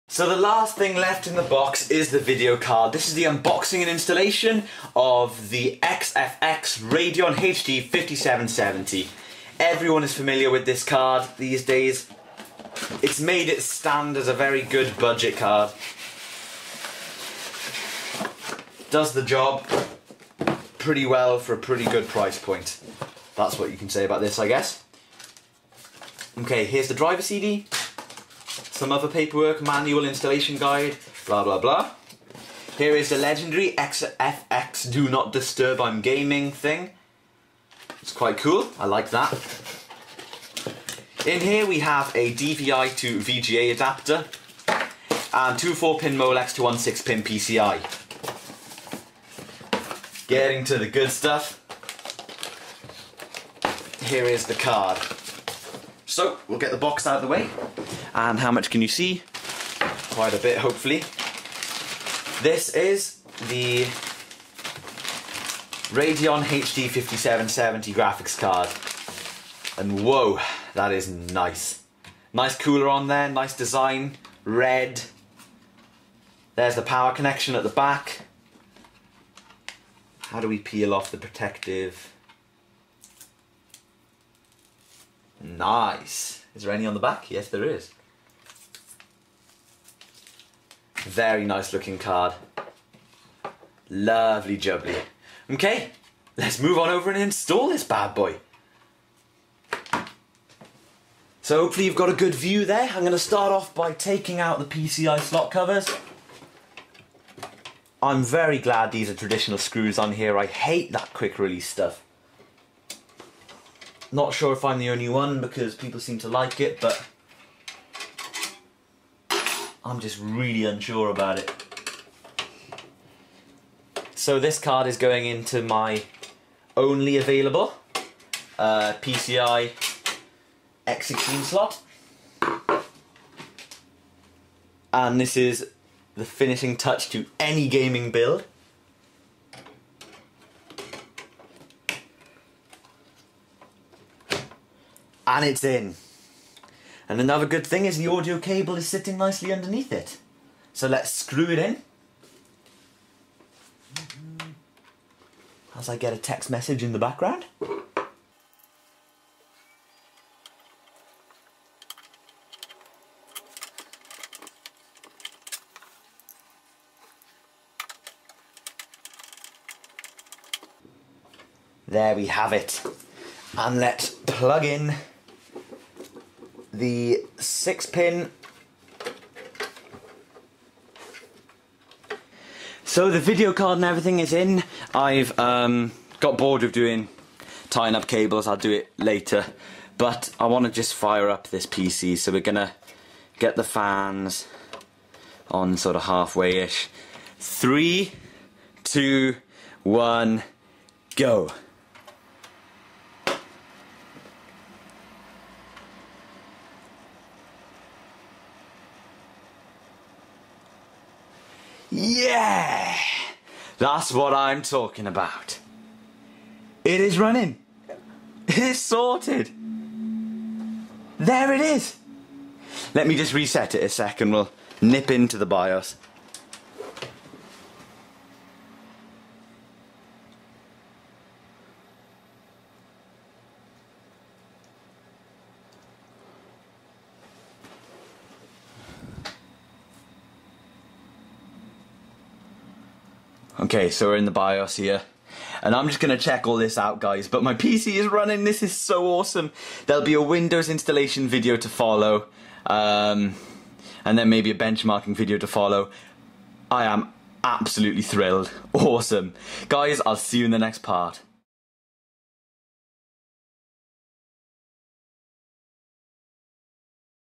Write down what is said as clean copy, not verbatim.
So the last thing left in the box is the video card. This is the unboxing and installation of the XFX Radeon HD 5770. Everyone is familiar with this card these days. It's made it stand as a very good budget card. Does the job pretty well for a pretty good price point. That's what you can say about this, I guess. Okay, here's the driver CD. Some other paperwork, manual installation guide, blah blah blah. Here is the legendary XFX Do Not Disturb I'm Gaming thing. It's quite cool, I like that. In here we have a DVI to VGA adapter and two 4-pin Molex to 1 6-pin PCI. Getting to the good stuff. Here is the card. So, we'll get the box out of the way. And how much can you see? Quite a bit, hopefully. This is the Radeon HD 5770 graphics card. And whoa, that is nice. Nice cooler on there, nice design, red. There's the power connection at the back. How do we peel off the protective? Nice. Is there any on the back? Yes, there is. Very nice looking card. Lovely jubbly. Okay, let's move on over and install this bad boy. So hopefully you've got a good view there. I'm going to start off by taking out the PCI slot covers. I'm very glad these are traditional screws on here. I hate that quick release stuff. Not sure if I'm the only one because people seem to like it, but I'm just really unsure about it. So this card is going into my only available PCI X16 slot. And this is the finishing touch to any gaming build. And it's in. And another good thing is the audio cable is sitting nicely underneath it. So let's screw it in. As I get a text message in the background. There we have it. And let's plug in the 6-pin. So the video card and everything is in. I've got bored of tying up cables. I'll do it later, but I want to just fire up this PC, so we're gonna get the fans on sort of halfway-ish. 3, 2, 1, go. Yeah! That's what I'm talking about. It is running. It is sorted. There it is. Let me just reset it a second. We'll nip into the BIOS. Okay, so we're in the BIOS here, and I'm just going to check all this out, guys, but my PC is running. This is so awesome. There'll be a Windows installation video to follow, and then maybe a benchmarking video to follow. I am absolutely thrilled. Awesome. Guys, I'll see you in the next part.